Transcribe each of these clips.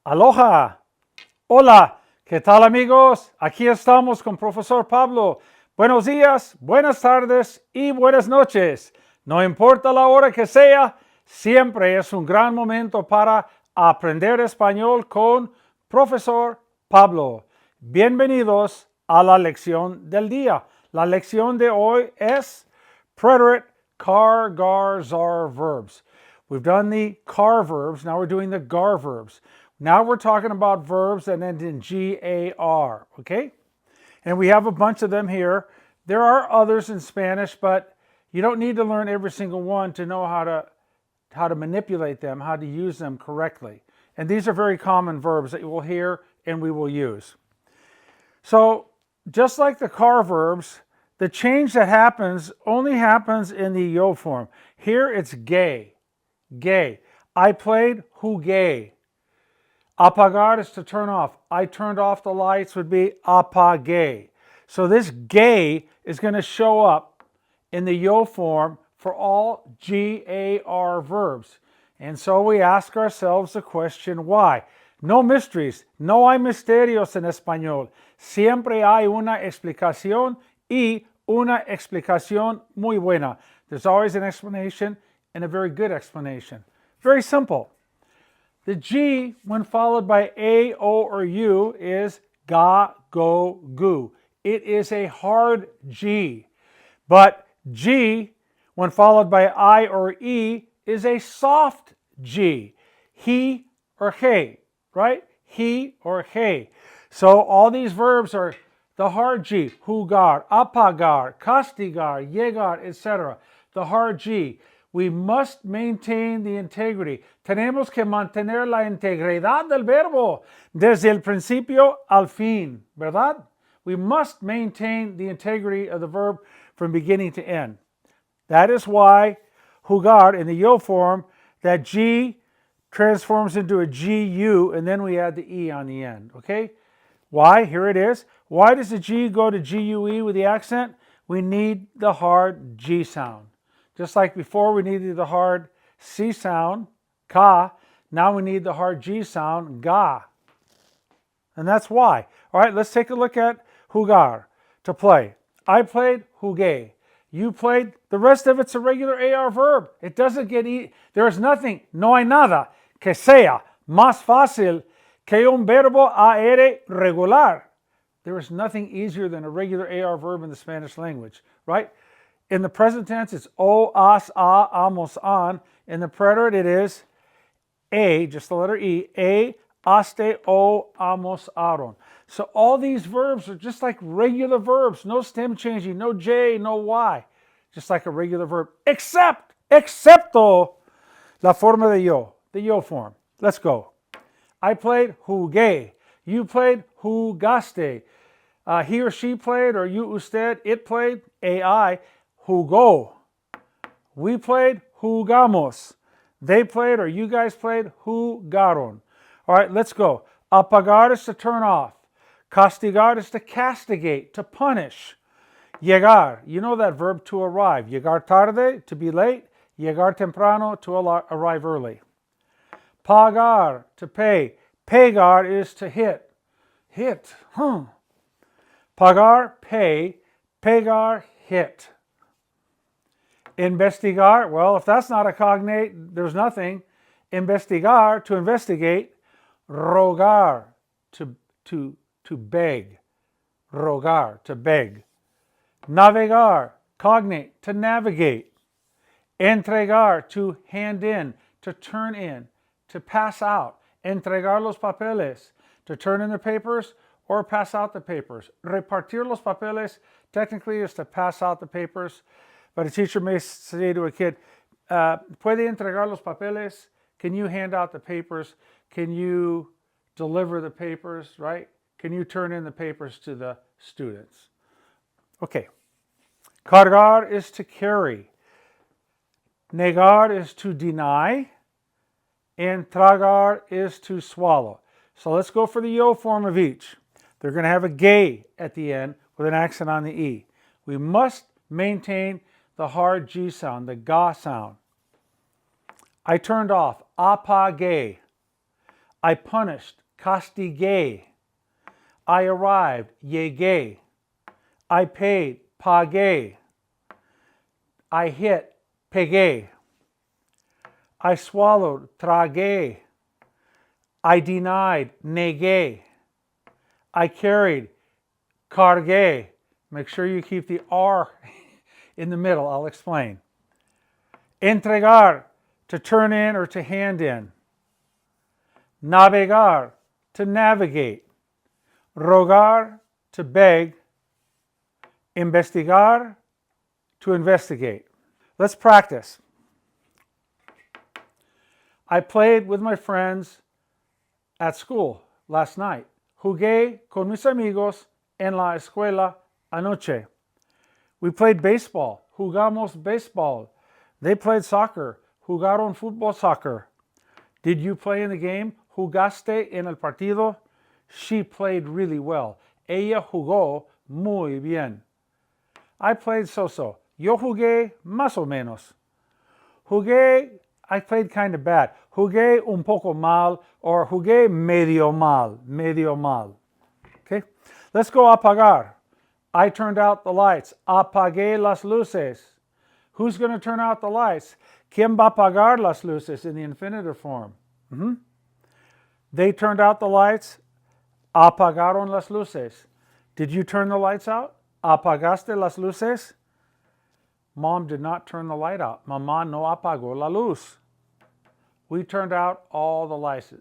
Aloha. Hola. ¿Qué tal, amigos? Aquí estamos con Profesor Pablo. Buenos días, buenas tardes y buenas noches. No importa la hora que sea, siempre es un gran momento para aprender español con Profesor Pablo. Bienvenidos a la lección del día. La lección de hoy es Preterite car-GAR-zar verbs. We've done the car verbs, now we're doing the gar verbs. Now we're talking about verbs that end in G-A-R, okay? And we have a bunch of them here. There are others in Spanish, but you don't need to learn every single one to know how to manipulate them, how to use them correctly. And these are very common verbs that you will hear and we will use. So just like the car verbs, the change that happens only happens in the yo form. Here it's gay, gay. I played, jugué. Apagar is to turn off. I turned off the lights would be apagué. So this gay is going to show up in the yo form for all G-A-R verbs. And so we ask ourselves the question, why? No mysteries, no hay misterios en español. Siempre hay una explicación y una explicación muy buena. There's always an explanation and a very good explanation. Very simple. The G, when followed by A, O, or U, is ga, go, gu. It is a hard G. But G, when followed by I or E, is a soft G. He or he, right? He or he. So all these verbs are the hard G. Jugar, apagar, castigar, llegar, etc. The hard G. We must maintain the integrity. Tenemos que mantener la integridad del verbo desde el principio al fin, ¿verdad? We must maintain the integrity of the verb from beginning to end. That is why jugar in the yo form, that G transforms into a GU and then we add the E on the end, okay? Why? Here it is. Why does the G go to GUE with the accent? We need the hard G sound. Just like before we needed the hard C sound, ka, now we need the hard G sound, ga. And that's why. All right, let's take a look at jugar, to play. I played, jugué. You played, the rest of it's a regular AR verb. It doesn't get, there is nothing, no hay nada, que sea más fácil que un verbo AR regular. There is nothing easier than a regular AR verb in the Spanish language, right? In the present tense, it's o, as, a, amos, an. In the preterite, it is a, just the letter E, a, aste, o, amos, aron. So all these verbs are just like regular verbs, no stem changing, no J, no Y, just like a regular verb, excepto la forma de yo, the yo form. Let's go. I played, jugué. You played, jugaste. He or she played, or you, usted, it played, AI, jugó. We played, jugamos. They played, or you guys played, jugaron. All right, let's go. Apagar is to turn off. Castigar is to castigate, to punish. Llegar, you know that verb to arrive. Llegar tarde, to be late. Llegar temprano, to arrive early. Pagar, to pay. Pegar is to hit. Hit, Pagar, pay. Pegar, hit. Investigar, well, if that's not a cognate, there's nothing. Investigar, to investigate. Rogar, to beg. Rogar, to beg. Navegar, cognate, to navigate. Entregar, to hand in, to turn in, to pass out. Entregar los papeles, to turn in the papers or pass out the papers. Repartir los papeles technically is to pass out the papers, but a teacher may say to a kid, ¿Puede entregar los papeles? Can you hand out the papers? Can you deliver the papers, right? Can you turn in the papers to the students? Okay. Cargar is to carry. Negar is to deny. And tragar is to swallow. So let's go for the yo form of each. They're going to have a gay at the end with an accent on the E. We must maintain the hard G sound, the ga sound. I turned off, apagué. I punished, castigué. I arrived, llegué. I paid, pagué. I hit, pegué. I swallowed, tragué. I denied, negué. I carried, cargué. Make sure you keep the R in the middle. I'll explain. Entregar, to turn in or to hand in. Navegar, to navigate. Rogar, to beg. Investigar, to investigate. Let's practice. I played with my friends at school last night. Jugué con mis amigos en la escuela anoche. We played baseball. Jugamos baseball. They played soccer. Jugaron fútbol soccer. Did you play in the game? ¿Jugaste en el partido? She played really well. Ella jugó muy bien. I played so-so. Yo jugué más o menos. Jugué, I played kind of bad. Jugué un poco mal, or jugué medio mal, medio mal. Okay? Let's go apagar. I turned out the lights. Apagué las luces. Who's going to turn out the lights? ¿Quién va a apagar las luces in the infinitive form? They turned out the lights. Apagaron las luces. Did you turn the lights out? ¿Apagaste las luces? Mom did not turn the light out. Mamá no apagó la luz. We turned out all the lights.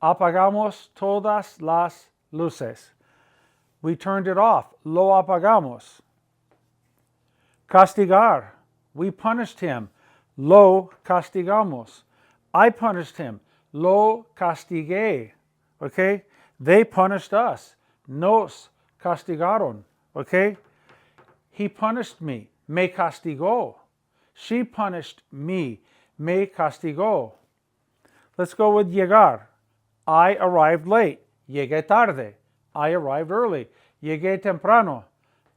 Apagamos todas las luces. We turned it off. Lo apagamos. Castigar. We punished him. Lo castigamos. I punished him. Lo castigué. Okay? They punished us. Nos castigaron. Okay? He punished me. Me castigó. She punished me. Me castigó. Let's go with llegar. I arrived late. Llegué tarde. I arrived early. Llegué temprano.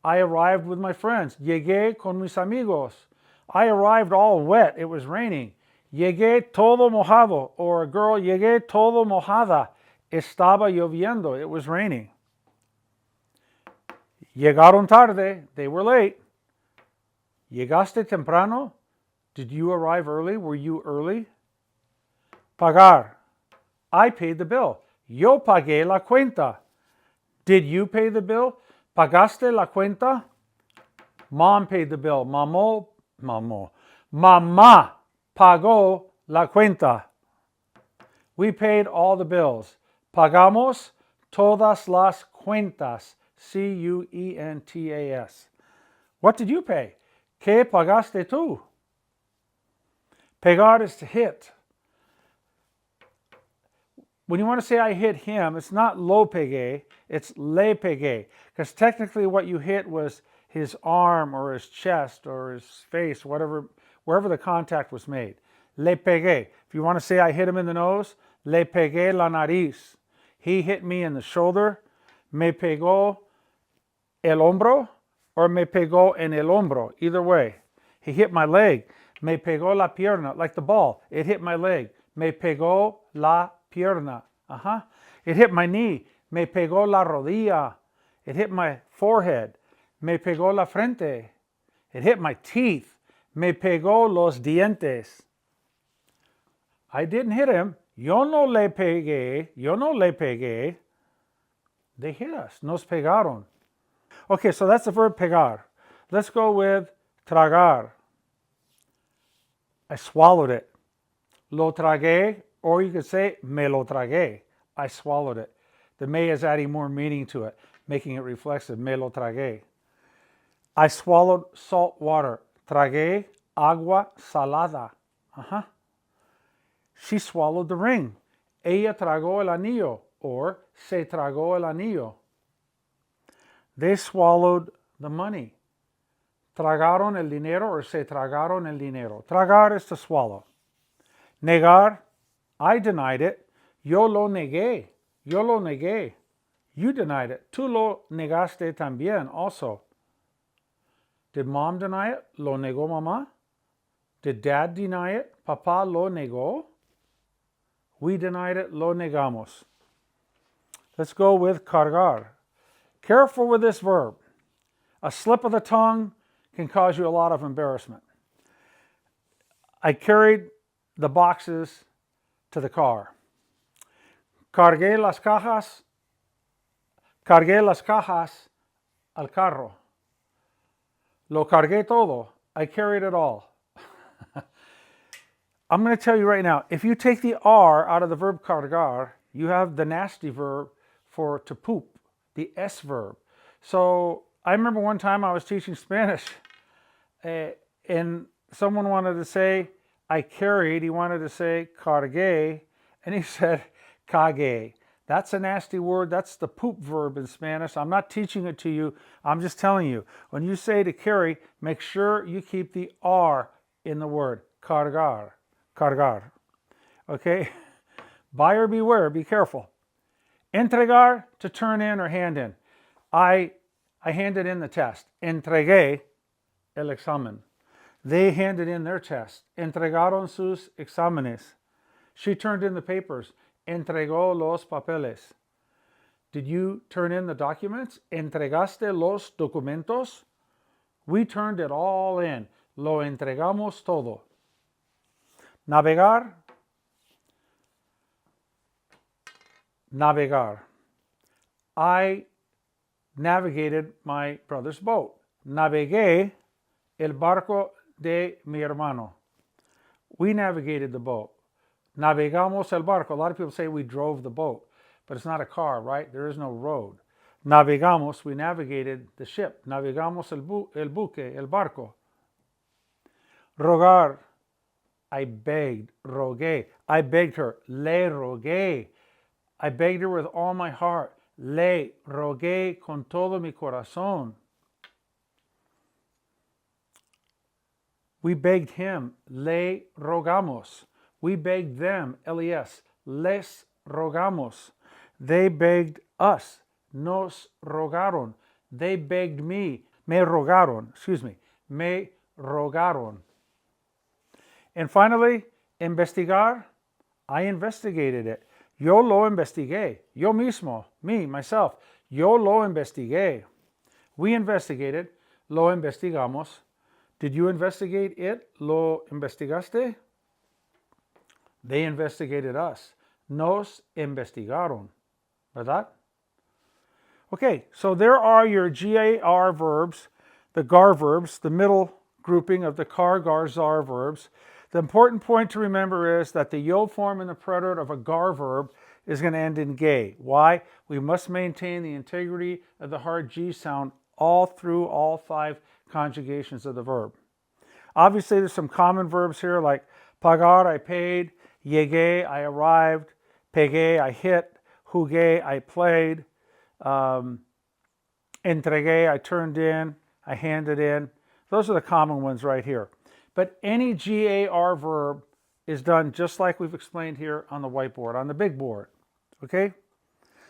I arrived with my friends. Llegué con mis amigos. I arrived all wet. It was raining. Llegué todo mojado. Or a girl, llegué todo mojada. Estaba lloviendo. It was raining. Llegaron tarde. They were late. Llegaste temprano. Did you arrive early? Were you early? Pagar. I paid the bill. Yo pagué la cuenta. Did you pay the bill? ¿Pagaste la cuenta? Mom paid the bill. Mamá pagó la cuenta. We paid all the bills. Pagamos todas las cuentas. Cuentas. What did you pay? ¿Qué pagaste tú? Pegar is to hit. When you want to say I hit him, it's not lo pegué, it's le pegué. Because technically what you hit was his arm or his chest or his face, wherever the contact was made. Le pegué. If you want to say I hit him in the nose, le pegué la nariz. He hit me in the shoulder. Me pegó el hombro or me pegó en el hombro. Either way. He hit my leg. Me pegó la pierna, like the ball. It hit my leg. Me pegó la pierna. It hit my knee. Me pegó la rodilla. It hit my forehead. Me pegó la frente. It hit my teeth. Me pegó los dientes. I didn't hit him. Yo no le pegué. Yo no le pegué. They hit us. Nos pegaron. Okay, so that's the verb pegar. Let's go with tragar. I swallowed it. Lo tragué, or you could say me lo tragué. I swallowed it. The me is adding more meaning to it, making it reflexive. Me lo tragué. I swallowed salt water. Tragué agua salada. She swallowed the ring. Ella tragó el anillo, or se tragó el anillo. They swallowed the money. Tragaron el dinero or se tragaron el dinero. Tragar is to swallow. Negar, I denied it. Yo lo negué. Yo lo negué. You denied it. Tú lo negaste también also. Did mom deny it? Lo negó mamá. Did dad deny it? Papá lo negó. We denied it, lo negamos. Let's go with car-GAR. Careful with this verb. A slip of the tongue can cause you a lot of embarrassment. I carried the boxes to the car. Cargué las cajas al carro. Lo cargué todo. I carried it all. I'm going to tell you right now, if you take the R out of the verb cargar, you have the nasty verb for to poop, the S verb. So I remember one time I was teaching Spanish and someone wanted to say, I carried, he wanted to say cargué, and he said cagué. That's a nasty word. That's the poop verb in Spanish. I'm not teaching it to you. I'm just telling you. When you say to carry, make sure you keep the R in the word. Cargar. Cargar. Okay? Buyer beware. Be careful. Entregar, to turn in or hand in. I handed in the test. Entregué el examen. They handed in their test. Entregaron sus exámenes. She turned in the papers. Entregó los papeles. Did you turn in the documents? ¿Entregaste los documentos? We turned it all in. Lo entregamos todo. Navegar. Navegar. I navigated my brother's boat. Navegué el barco de mi hermano. We navigated the boat. Navegamos el barco. A lot of people say we drove the boat, but it's not a car, right? There is no road. Navegamos, we navigated the ship. Navegamos el buque, el barco. Rogar, I begged. Rogué, I begged her. Le rogué, I begged her with all my heart. Le rogué con todo mi corazón. We begged him. Le rogamos. We begged them, les, les rogamos. They begged us, nos rogaron. They begged me, me rogaron, me rogaron. And finally, investigar, I investigated it. Yo lo investigué, yo mismo, me, myself. Yo lo investigué. We investigated, lo investigamos. Did you investigate it? Lo investigaste? They investigated us. Nos investigaron. ¿Verdad? Okay, so there are your GAR verbs, the GAR verbs, the middle grouping of the car-GAR-zar verbs. The important point to remember is that the yo form in the preterite of a GAR verb is going to end in gay. Why? We must maintain the integrity of the hard G sound all through all 5 conjugations of the verb. Obviously, there's some common verbs here like pagar, I paid, llegué, I arrived, pegué, I hit, jugué, I played, entregué, I turned in, I handed in. Those are the common ones right here. But any GAR verb is done just like we've explained here on the whiteboard, on the big board. Okay?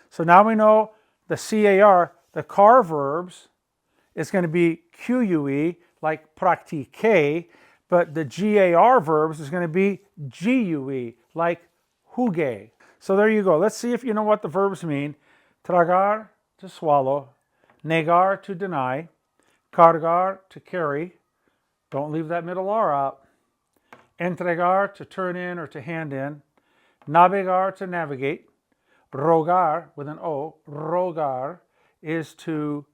So now we know the CAR, the CAR verbs, is going to be QUE, like practique, but the GAR verbs is going to be GUE, like jugué. So there you go. Let's see if you know what the verbs mean. Tragar, to swallow. Negar, to deny. Cargar, to carry. Don't leave that middle R out. Entregar, to turn in or to hand in. Navegar, to navigate. Rogar, with an O, rogar, is to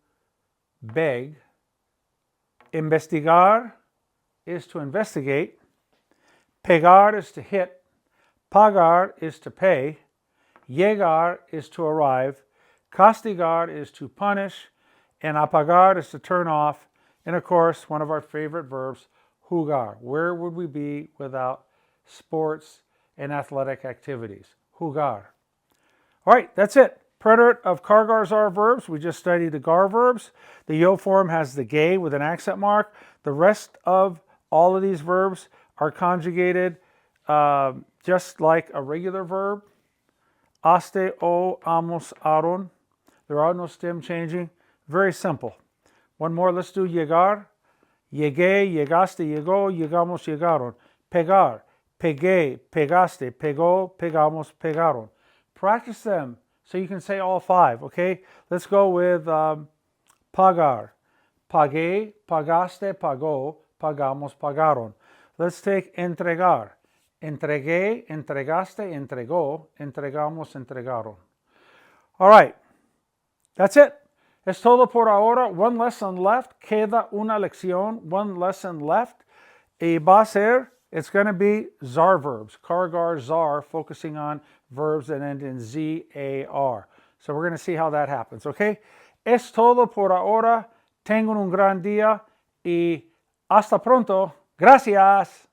beg. Investigar is to investigate. Pegar is to hit. Pagar is to pay. Llegar is to arrive. Castigar is to punish. And apagar is to turn off. And of course, one of our favorite verbs, jugar. Where would we be without sports and athletic activities? Jugar. All right, that's it. Preterite of car-GAR-zar verbs. We just studied the GAR verbs. The yo form has the gay with an accent mark. The rest of all of these verbs are conjugated just like a regular verb. Aste, o, amos, aron. There are no stem changing. Very simple. One more. Let's do llegar. Llegué, llegaste, llegó, llegamos, llegaron. Pegar. pegué, pegaste, pegó, pegamos, pegaron. Practice them so you can say all 5, okay? Let's go with pagar. Pagué, pagaste, pagó, pagamos, pagaron. Let's take entregar. Entregué, entregaste, entregó, entregamos, entregaron. All right, that's it. Es todo por ahora. One lesson left. Queda una lección. One lesson left. Y va a ser, it's going to be ZAR verbs. Car-GAR-zar, focusing on verbs that end in Z-A-R. So we're going to see how that happens, okay? Es todo por ahora. Tengan un gran día y hasta pronto. Gracias.